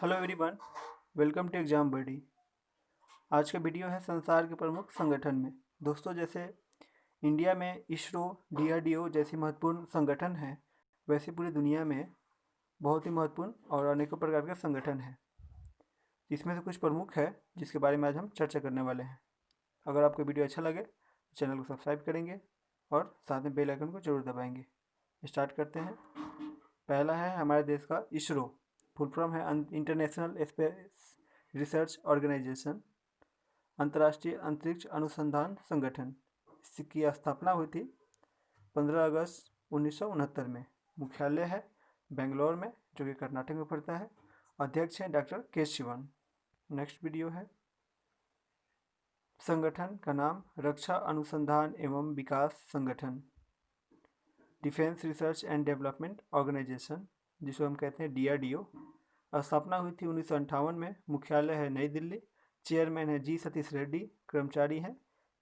Hello everyone, welcome to exam buddy. आज का video है संसार के प्रमुख संगठन में। दोस्तों, जैसे इंडिया में इसरो, डीआरडीओ जैसे महत्वपूर्ण संगठन हैं, वैसे पूरी दुनिया में बहुत ही महत्वपूर्ण और अनेकों प्रकार के संगठन हैं। इसमें से कुछ प्रमुख है जिसके बारे में आज हम चर्चा करने वाले हैं। अगर आपको वीडियो अच्छा लगे तो चैनल को सब्सक्राइब करेंगे और साथ में बेल आइकन को जरूर दबाएंगे। स्टार्ट करते हैं। पहला है हमारे देश का इसरो। फुल फॉर्म है इंटरनेशनल स्पेस रिसर्च ऑर्गेनाइजेशन, अंतर्राष्ट्रीय अंतरिक्ष अनुसंधान संगठन। इसकी स्थापना हुई थी 15 अगस्त 1969 में। मुख्यालय है बेंगलोर में, जो कि कर्नाटक में पड़ता है। अध्यक्ष हैं डॉक्टर के शिवन। नेक्स्ट वीडियो है। संगठन का नाम रक्षा अनुसंधान एवं विकास संगठन, Defence Research and Development Organisation, जिसको हम कहते हैं डीआरडीओ। स्थापना हुई थी 1958 में। मुख्यालय है नई दिल्ली। चेयरमैन है जी सतीश रेड्डी। कर्मचारी हैं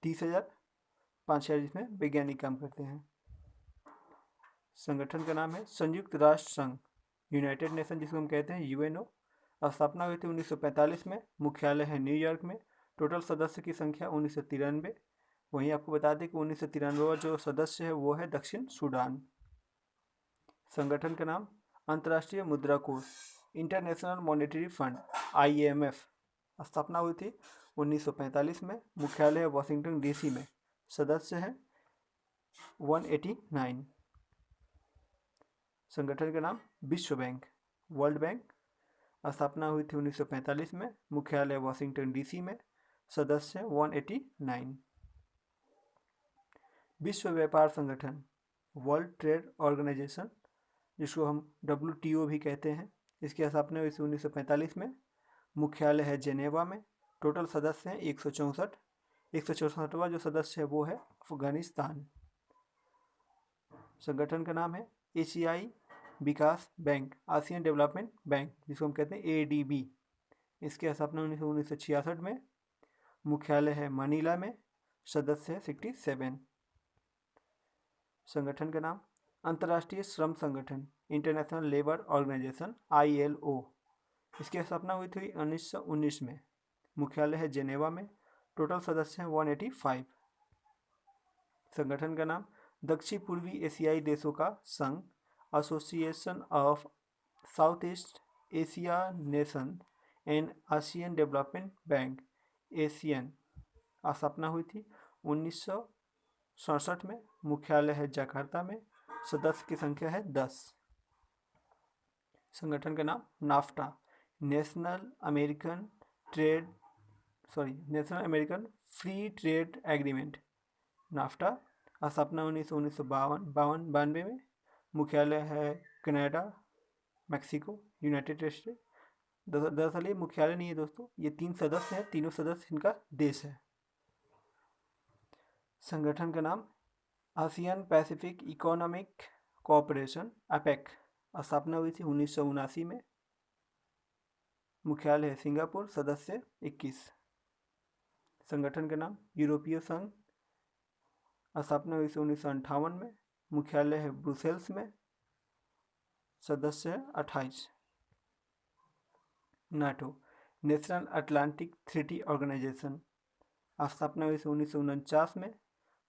30,000, 5,000 जिसमें वैज्ञानिक काम करते हैं। संगठन का नाम है संयुक्त राष्ट्र संघ, यूनाइटेड नेशन, जिसको हम कहते हैं यूएनओ। स्थापना हुई थी 1945 में। मुख्यालय है न्यूयॉर्क में। टोटल सदस्य की संख्या 1993। वहीं आपको बता दें कि 1993 जो सदस्य है वो है दक्षिण सूडान। संगठन का नाम अंतर्राष्ट्रीय मुद्रा कोष, इंटरनेशनल मॉनेटरी फंड, आईएमएफ। स्थापना हुई थी 1945 में। मुख्यालय है वाशिंगटन डीसी में। सदस्य हैं 189। संगठन का नाम विश्व बैंक, वर्ल्ड बैंक। स्थापना हुई थी 1945 में। मुख्यालय वाशिंगटन डीसी में। सदस्य हैं 189। विश्व व्यापार संगठन, वर्ल्ड ट्रेड ऑर्गेनाइजेशन, जिसको हम WTO भी कहते हैं। इसकी स्थापना हुई थी 1945 में। मुख्यालय है जेनेवा में। टोटल सदस्य हैं 164। 164वां जो सदस्य है वो है अफगानिस्तान। संगठन का नाम है एशियाई विकास बैंक, आसियान डेवलपमेंट बैंक, जिसको हम कहते हैं ADB। इसकी स्थापना 1966 में। मुख्यालय है मनीला में। सदस्य है 67। संगठन का नाम अंतर्राष्ट्रीय श्रम संगठन, इंटरनेशनल लेबर ऑर्गेनाइजेशन, ILO। इसकी स्थापना हुई थी 1919 में। मुख्यालय है जेनेवा में। टोटल सदस्य हैं 185। संगठन का नाम दक्षिण पूर्वी एशियाई देशों का संघ, association of south east Asia nation and ASEAN development bank, Asian. स्थापना हुई थी 1967 में। मुख्यालय है जकार्ता में। सदस्य की संख्या है 10। संगठन का नाम NAFTA, national American free trade agreement, NAFTA. स्थापना 1992 में। मुख्यालय है कनाडा, मैक्सिको, यूनाइटेड स्टेट। दरअसल ये मुख्यालय नहीं है दोस्तों, ये 3 सदस्य हैं, तीनों सदस्य इनका देश है। संगठन का नाम ASEAN Pacific economic cooperation, APEC। स्थापना हुई थी 1979 में। मुख्यालय है सिंगापुर। सदस्य 21। संगठन का नाम यूरोपीय संघ। स्थापना हुई थी 1958 में। मुख्यालय है ब्रुसेल्स में। सदस्य है 28। NATO, National Atlantic Treaty Organisation. स्थापना हुई थी 1949 में।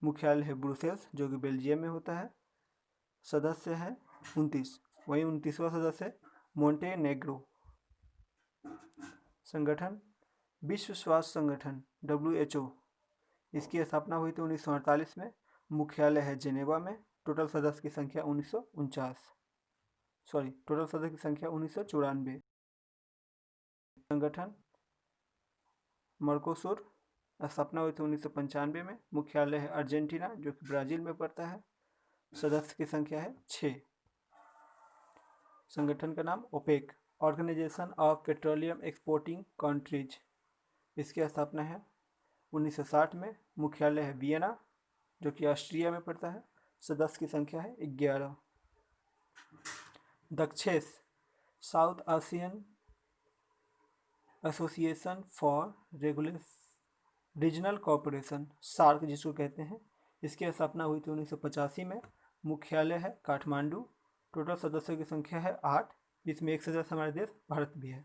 मुख्यालय है ब्रुसेल्स, जो कि बेल्जियम में होता है। सदस्य है 29। वहीं 29वां सदस्य मोंटेनेग्रो। संगठन विश्व स्वास्थ्य संगठन, WHO। इसकी स्थापना हुई थी 1948 में। मुख्यालय है जेनेवा में। टोटल सदस्य की संख्या 1994। संगठन मर्कोसुर। स्थापना हुई थी 1995 में। मुख्यालय है अर्जेंटीना, जो कि ब्राज़ील में पड़ता है। सदस्य की संख्या है 6। संगठन का नाम OPEC, Organisation of Petroleum Exporting Countries. इसकी स्थापना है 1960 में। मुख्यालय है वियना, जो कि ऑस्ट्रिया में पड़ता है। सदस्य की संख्या है 11। दक्षेस, south Asian association for regional cooperation, SAARC जिसको कहते हैं। इसकी स्थापना हुई थी 1985 में। मुख्यालय है काठमांडू। टोटल सदस्यों की संख्या है 8, जिसमें एक सदस्य हमारे देश भारत भी है।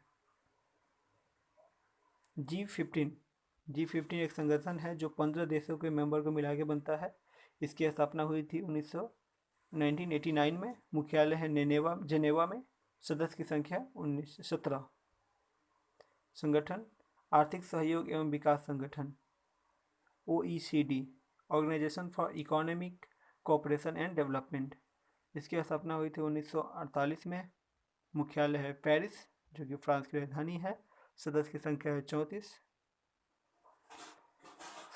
G15 एक संगठन है जो 15 देशों के मेंबर को मिला के बनता है। इसकी स्थापना हुई थी 1989 में। मुख्यालय है जेनेवा में। सदस्य की संख्या 17। संगठन आर्थिक सहयोग एवं विकास संगठन OECD, Organisation for Economic Cooperation and Development. इसकी स्थापना हुई थी 1948 में। मुख्यालय है पेरिस, जो कि फ्रांस की राजधानी है। सदस्य की संख्या है 34।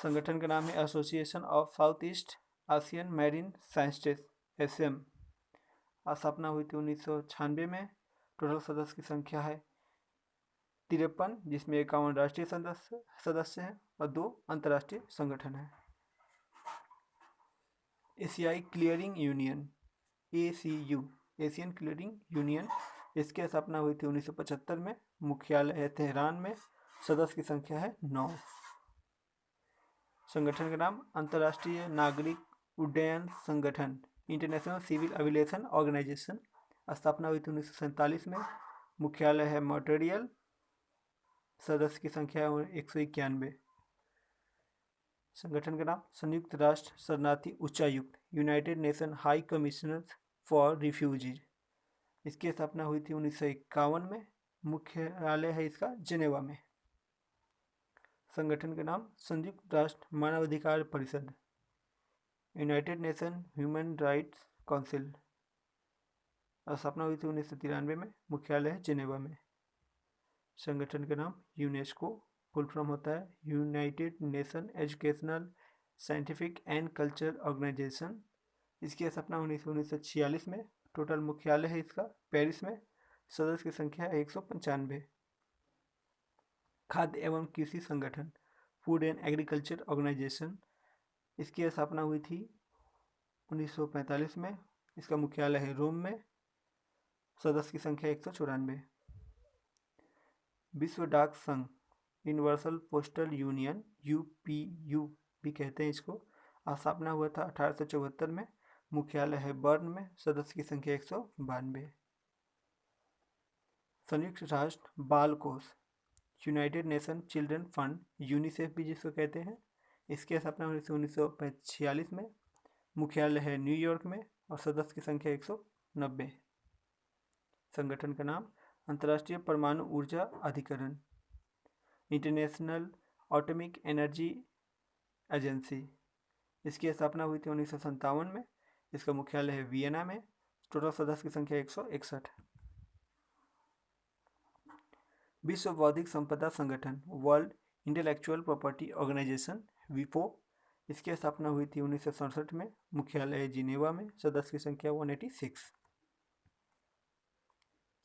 संगठन का नाम है association of south east Asian marine scientist, ASEM। स्थापना हुई थी 1996 में। टोटल सदस्य की संख्या है 53, जिसमें 51 राष्ट्रीय सदस्य हैं और 2 अंतर्राष्ट्रीय संगठन हैं। एशियाई clearing union, ACU, Asian clearing union. इसकी स्थापना हुई थी 1975 में। मुख्यालय है तेहरान में। सदस्य की संख्या है 9। संगठन का नाम अंतर्राष्ट्रीय नागरिक उड्डयन संगठन, इंटरनेशनल सिविल एविएशन ऑर्गेनाइजेशन। स्थापना हुई थी 1947 में। मुख्यालय है मॉन्ट्रियल। सदस्य की संख्या है 191। संगठन का नाम संयुक्त राष्ट्र शरणार्थी उच्चायुक्त, United nation high commissioner for refugees. इसकी स्थापना हुई थी 1951 में। मुख्यालय है इसका जेनेवा में। संगठन का नाम संयुक्त राष्ट्र मानवाधिकार परिषद, United nation human rights council. स्थापना हुई थी 1993 में। मुख्यालय है जेनेवा में। संगठन का नाम यूनेस्को, फुल फॉर्म होता है United Nation Educational Scientific and Cultural Organisation. इसकी स्थापना 1946 में। टोटल मुख्यालय है इसका पेरिस में। सदस्य की संख्या है 195। खाद्य एवं कृषि संगठन, फूड एंड एग्रीकल्चर ऑर्गेनाइजेशन। इसकी स्थापना हुई थी 1945 में। इसका मुख्यालय है रोम में। सदस्य की संख्या 194। विश्व डाक संघ, यूनिवर्सल पोस्टल यूनियन, UPU भी कहते हैं इसको। स्थापना हुआ था 1874 में। मुख्यालय है बर्न में। सदस्य की संख्या 192। संयुक्त राष्ट्र बाल कोष, United nation children fund, UNICEF भी जिसको कहते हैं। इसकी स्थापना हुई थी 1946 में। मुख्यालय है न्यूयॉर्क में और सदस्य की संख्या 190। संगठन का नाम अंतर्राष्ट्रीय परमाणु ऊर्जा अधिकरण, इंटरनेशनल एटॉमिक एनर्जी एजेंसी। इसकी स्थापना हुई थी 1957 में। इसका मुख्यालय है वियना में। टोटल सदस्य की संख्या 161। विश्व बौद्धिक संपदा संगठन, World Intellectual Property Organisation, WIPO। इसकी स्थापना हुई थी 1967 में। मुख्यालय है जिनेवा में। सदस्य की संख्या 186।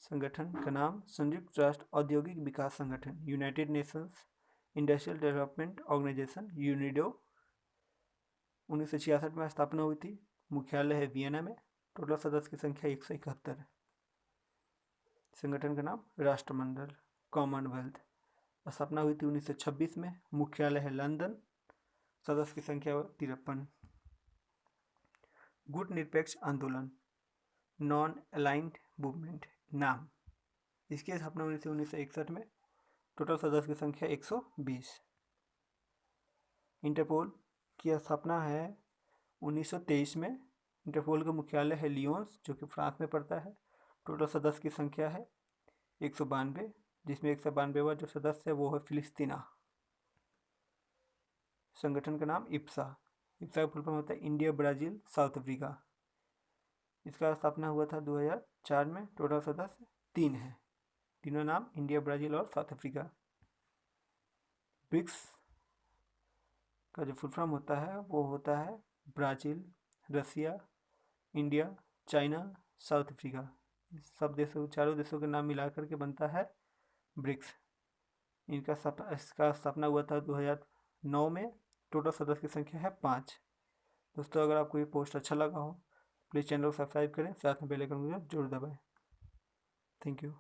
संगठन का नाम संयुक्त राष्ट्र औद्योगिक विकास संगठन, United Nations Industrial Development Organisation, UNIDO। 1966 में स्थापना हुई थी। मुख्यालय है वियना में। टोटल सदस्य की संख्या 171। संगठन का नाम राष्ट्रमंडल, कॉमनवेल्थ। स्थापना हुई थी 1926 में। मुख्यालय है लंदन। सदस्य की संख्या 53। गुट निरपेक्ष आंदोलन, नॉन अलाइंड मूवमेंट, नाम। इसकी स्थापना हुई थी 1961 में। टोटल सदस्य की संख्या 120। इंटरपोल की स्थापना है 1923 में। इंटरपोल का मुख्यालय है लियोन्स, जो कि फ्रांस में पड़ता है। टोटल सदस्य की संख्या है 192, जिसमें 192वां जो सदस्य है वो है फिलिस्तीना। संगठन का नाम इप्सा का फुल फॉर्म होता है इंडिया ब्राज़ील साउथ अफ्रीका। इसका स्थापना हुआ था 2004 में। टोटल सदस्य 3 हैं। तीनों नाम इंडिया, ब्राज़ील और साउथ अफ्रीका। ब्रिक्स का जो फुल फॉर्म होता है वो होता है ब्राज़ील, रसिया, इंडिया, चाइना, साउथ अफ्रीका। सब देशों, चारों देशों के नाम मिलाकर के बनता है ब्रिक्स। इसका स्थापना हुआ था 2009 में। टोटल सदस्य की संख्या है 5। दोस्तों, अगर आपको ये पोस्ट अच्छा लगा हो प्लीज़ चैनल को सब्सक्राइब करें, साथ में बेल आइकन को जरूर दबाएं। Thank you.